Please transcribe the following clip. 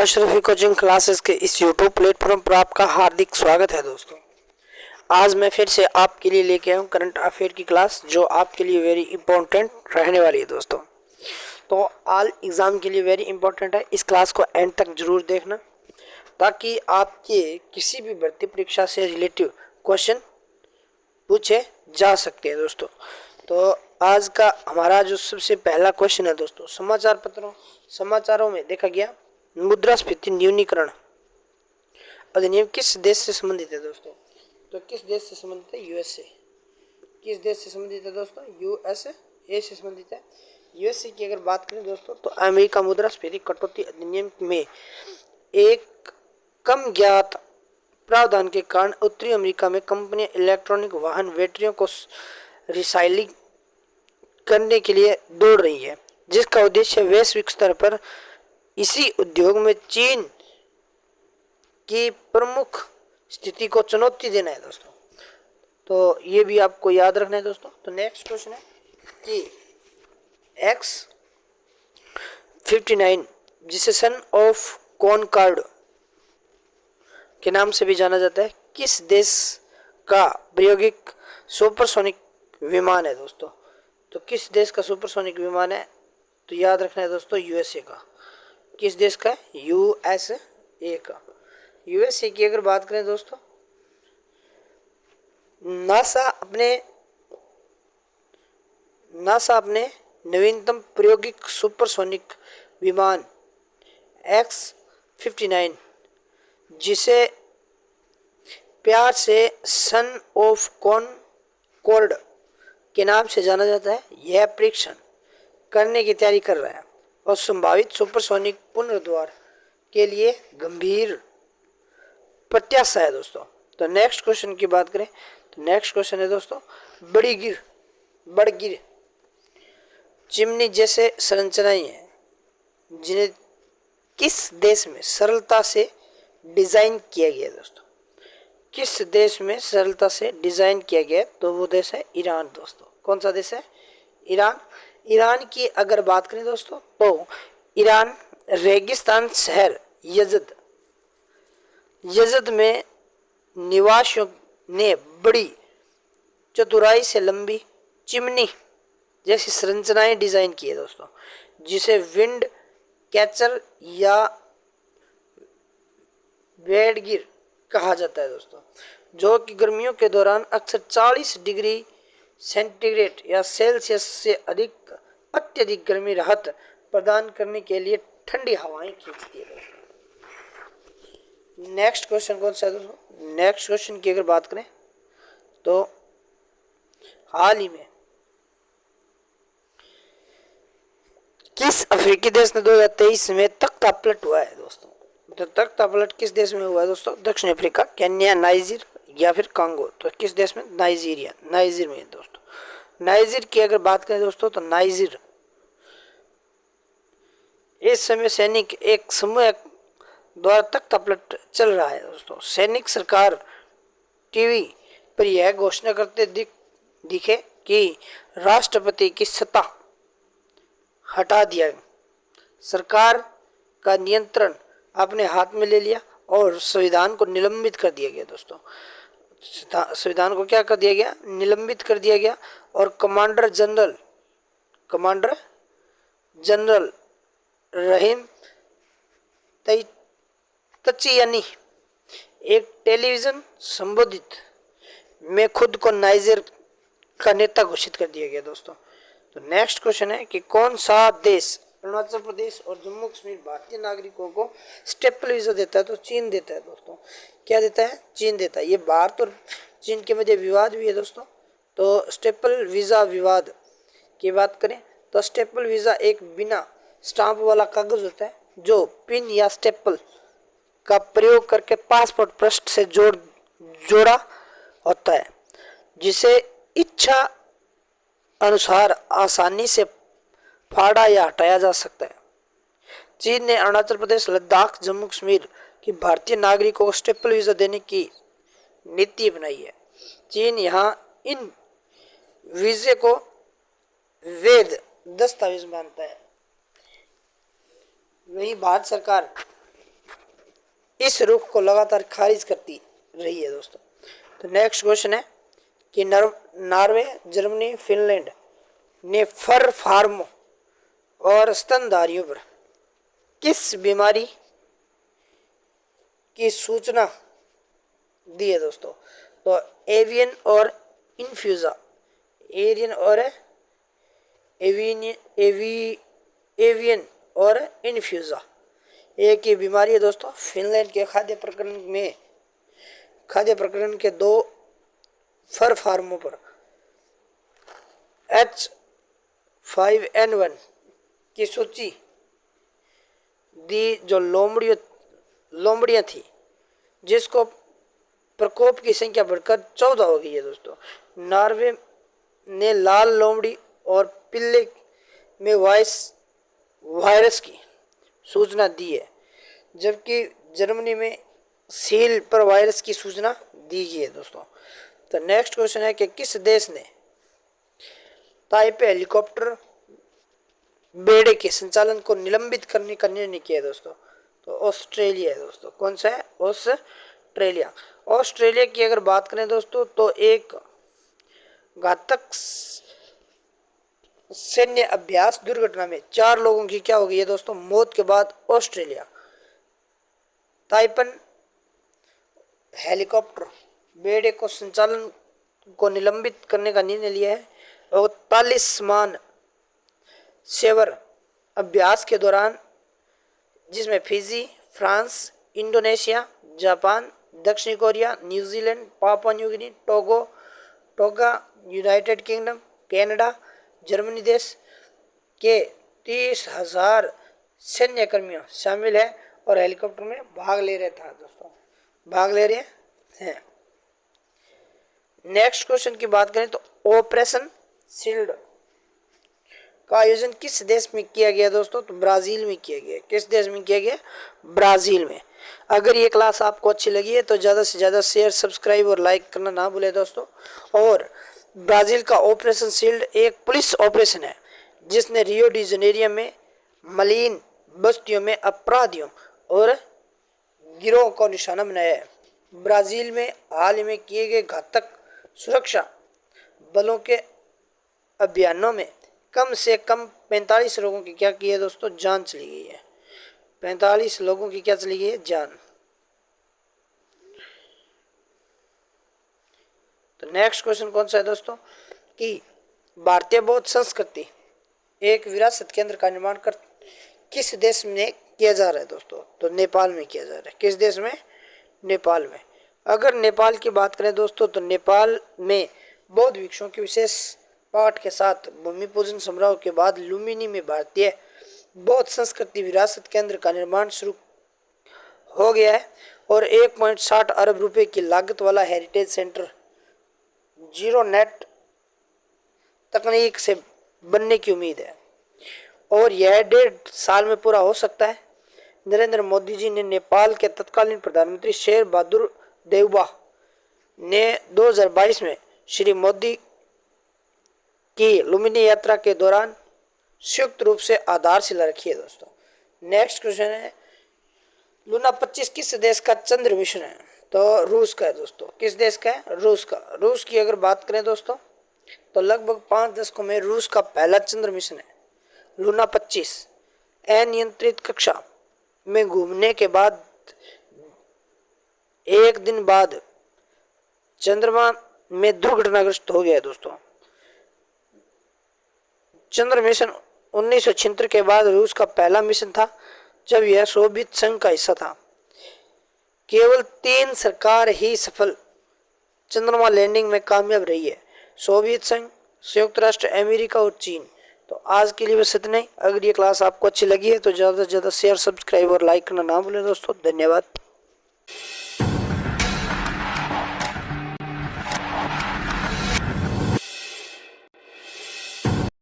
Ashrafi coaching classes के इस YouTube platform पर आपका हार्दिक स्वागत है दोस्तों। आज मैं फिर से आपके लिए लेके आया हूँ करंट अफेयर की क्लास, जो आपके लिए वेरी इंपॉर्टेंट रहने वाली है दोस्तों। तो ऑल एग्ज़ाम के लिए वेरी इंपॉर्टेंट है। इस क्लास को एंड तक जरूर देखना, ताकि आपके किसी भी भर्ती परीक्षा से रिलेटिव क्वेश्चन पूछे जा सकते हैं दोस्तों। तो आज का हमारा जो सबसे पहला क्वेश्चन है दोस्तों, समाचारों में देखा गया मुद्रास्फीति न्यूनीकरण अधिनियम किस देश से संबंधित है दोस्तों? तो किस देश से संबंधित है? यूएसए। किस देश से संबंधित है दोस्तों? यूएसए से संबंधित है। यूएसए की अगर बात करें दोस्तों, तो अमेरिका मुद्रास्फीति कटौती अधिनियम में एक कम ज्ञात प्रावधान के कारण उत्तरी अमेरिका में कंपनियां इलेक्ट्रॉनिक वाहन बैटरियों को रिसाइक्लिंग करने के लिए दौड़ रही है, जिसका उद्देश्य वैश्विक स्तर पर इसी उद्योग में चीन की प्रमुख स्थिति को चुनौती देना है दोस्तों। तो ये भी आपको याद रखना है दोस्तों। तो नेक्स्ट क्वेश्चन है कि X-59 जिसे सन ऑफ कॉनकॉर्ड के नाम से भी जाना जाता है, किस देश का प्रायोगिक सुपरसोनिक विमान है दोस्तों? तो किस देश का सुपरसोनिक विमान है? तो याद रखना है दोस्तों, यूएसए का। किस देश का? यूएसए का। यूएसए की अगर बात करें दोस्तों, नासा अपने नवीनतम प्रायोगिक सुपरसोनिक विमान X-59 जिसे प्यार से सन ऑफ कॉनकॉर्ड के नाम से जाना जाता है, यह परीक्षण करने की तैयारी कर रहा है और संभावित सुपरसोनिक पुनरुद्धार के लिए गंभीर प्रत्याशा है दोस्तों। तो नेक्स्ट क्वेश्चन की बात करें, तो नेक्स्ट क्वेश्चन है दोस्तों, बड़गिर चिमनी जैसे संरचनाएं हैं जिन्हें किस देश में सरलता से डिजाइन किया गया है दोस्तों? किस देश में सरलता से डिजाइन किया गया है? तो वो देश है ईरान दोस्तों। कौन सा देश है? ईरान। ईरान की अगर बात करें दोस्तों, तो ईरान रेगिस्तान शहर यजद में निवासियों ने बड़ी चतुराई से लंबी चिमनी जैसी संरचनाएं डिजाइन की है दोस्तों, जिसे विंड कैचर या वेडगिर कहा जाता है दोस्तों, जो कि गर्मियों के दौरान अक्सर 40 डिग्री सेंटीग्रेड या सेल्सियस से अत्यधिक गर्मी राहत प्रदान करने के लिए ठंडी हवाएं खींचती है दोस्तों। नेक्स्ट क्वेश्चन कौन सा है दोस्तों? नेक्स्ट क्वेश्चन की अगर बात करें, तो हाल ही में किस अफ्रीकी देश ने 2023 में तख्ता पलट हुआ है दोस्तों? तो तख्ता पलट किस देश में हुआ है दोस्तों? दक्षिण अफ्रीका, केन्या, नाइजीर या फिर कांगो। तो किस देश में? नाइजीर में दोस्तों। नाइजीर की अगर बात करें दोस्तों, तो नाइजीर इस समय सैनिक एक समूह द्वारा तख्ता पलट चल रहा है दोस्तों। सैनिक सरकार टीवी पर यह घोषणा करते दिखे कि राष्ट्रपति की सत्ता हटा दिया, सरकार का नियंत्रण अपने हाथ में ले लिया और संविधान को निलंबित कर दिया गया दोस्तों। संविधान को क्या कर दिया गया? निलंबित कर दिया गया। और कमांडर जनरल रहीम तचियानी एक टेलीविजन संबोधित में खुद को नाइजीर का नेता घोषित कर दिया गया दोस्तों। तो नेक्स्ट क्वेश्चन है कि कौन सा देश अरुणाचल प्रदेश और जम्मू कश्मीर भारतीय नागरिकों को स्टेपल वीजा देता है? तो चीन देता है दोस्तों। क्या देता है? चीन देता है। ये भारत और चीन के मध्य विवाद भी है दोस्तों। तो स्टेपल वीजा विवाद की बात करें, तो स्टेपल वीजा एक बिना स्टाम्प वाला कागज होता है, जो पिन या स्टेपल का प्रयोग करके पासपोर्ट पृष्ठ से जोड़ा होता है, जिसे इच्छा अनुसार आसानी से फाड़ा या हटाया जा सकता है। चीन ने अरुणाचल प्रदेश, लद्दाख, जम्मू कश्मीर की भारतीय नागरिकों को स्टेपल वीजा देने की नीति बनाई है। चीन यहां इन वीजे को वैध दस्तावेज मानता है। वहीं भारत सरकार इस रुख को लगातार खारिज करती रही है दोस्तों। तो नेक्स्ट क्वेश्चन है कि नॉर्वे, जर्मनी, फिनलैंड ने फर फार्म और स्तनधारियों पर किस बीमारी की सूचना दी है दोस्तों? तो एवियन और इन्फ्यूजा, एरियन और एवियन और इन्फ्यूजा एक ही बीमारी है दोस्तों। फिनलैंड के खाद्य प्रकरण के 2 फर फार्मों पर H5N1 की सूची दी, जो लोमड़ियाँ थी, जिसको प्रकोप की संख्या बढ़कर 14 हो गई है दोस्तों। नॉर्वे ने लाल लोमड़ी और पिल्ले में वायरस की सूचना दी है, जबकि जर्मनी में सील पर वायरस की सूचना दी गई है दोस्तों। तो नेक्स्ट क्वेश्चन है कि किस देश ने ताइपे हेलीकॉप्टर बेड़े के संचालन को निलंबित करने का निर्णय किया है दोस्तों? तो ऑस्ट्रेलिया है दोस्तों। कौन सा है? ऑस्ट्रेलिया। ऑस्ट्रेलिया की अगर बात करें दोस्तों, तो एक घातक सैन्य अभ्यास दुर्घटना में 4 लोगों की क्या हो गई है दोस्तों? मौत के बाद ऑस्ट्रेलिया ताइपन हेलीकॉप्टर बेड़े को संचालन को निलंबित करने का निर्णय लिया है। और तालिस्मान सेवर अभ्यास के दौरान, जिसमें फिजी, फ्रांस, इंडोनेशिया, जापान, दक्षिण Korea, New Zealand, Papua New Guinea, toga, United kingdom, Canada, Germany देश के 30,000 सैन्य कर्मियों शामिल है और हेलीकॉप्टर में भाग ले रहे थे दोस्तों, भाग ले रहे हैं। नेक्स्ट क्वेश्चन की बात करें तो ऑपरेशन शील्ड का आयोजन किस देश में किया गया दोस्तों? तो ब्राजील में किया गया। किस देश में किया गया? ब्राजील में। अगर ये क्लास आपको अच्छी लगी है तो ज़्यादा से ज़्यादा शेयर, सब्सक्राइब और लाइक करना ना भूलें दोस्तों। और ब्राजील का ऑपरेशन शील्ड एक पुलिस ऑपरेशन है, जिसने रियो डी जनेरियो में मलिन बस्तियों में अपराधियों और गिरोह को निशाना बनाया है। ब्राजील में हाल में किए गए घातक सुरक्षा बलों के अभियानों में कम से कम 45 लोगों की क्या की है दोस्तों? जान चली गई है। 45 लोगों की क्या चली गई है? जान। तो नेक्स्ट क्वेश्चन कौन सा है दोस्तों? कि भारतीय बौद्ध संस्कृति एक विरासत केंद्र का निर्माण कर किस देश में किया जा रहा है दोस्तों? तो नेपाल में किया जा रहा है। किस देश में? नेपाल में। अगर नेपाल की बात करें दोस्तों, तो नेपाल में बौद्ध भिक्षुओं के विशेष पाठ के साथ भूमि पूजन समारोह के बाद लुम्बिनी में भारतीय बौद्ध संस्कृति विरासत केंद्र का निर्माण शुरू हो गया है और 1.60 अरब रुपए की लागत वाला हेरिटेज सेंटर जीरो नेट तकनीक से बनने की उम्मीद है और यह 1.5 साल में पूरा हो सकता है। नरेंद्र मोदी जी ने नेपाल के तत्कालीन प्रधानमंत्री शेर बहादुर देउबा ने 2022 में श्री मोदी की लुम्बिनी यात्रा के दौरान संयुक्त रूप से आधारशिला रखी है दोस्तों। नेक्स्ट क्वेश्चन है, लूना 25 किस देश का चंद्र मिशन है? तो रूस का है दोस्तों। किस देश का है? रूस का। रूस की अगर बात करें दोस्तों, तो लगभग 5 दशकों में रूस का पहला चंद्र मिशन है लूना 25। अनियंत्रित कक्षा में घूमने के बाद 1 दिन बाद चंद्रमा में दुर्घटनाग्रस्त हो गया है दोस्तों। चंद्र मिशन 1976 के बाद रूस का पहला मिशन था, जब यह सोवियत संघ का हिस्सा था। केवल 3 सरकार ही सफल चंद्रमा लैंडिंग में कामयाब रही है, सोवियत संघ, संयुक्त राष्ट्र अमेरिका और चीन। तो आज के लिए बस इतना ही। अगर ये क्लास आपको अच्छी लगी है तो ज़्यादा से ज़्यादा शेयर, सब्सक्राइब और लाइक करना ना भूलें दोस्तों। धन्यवाद।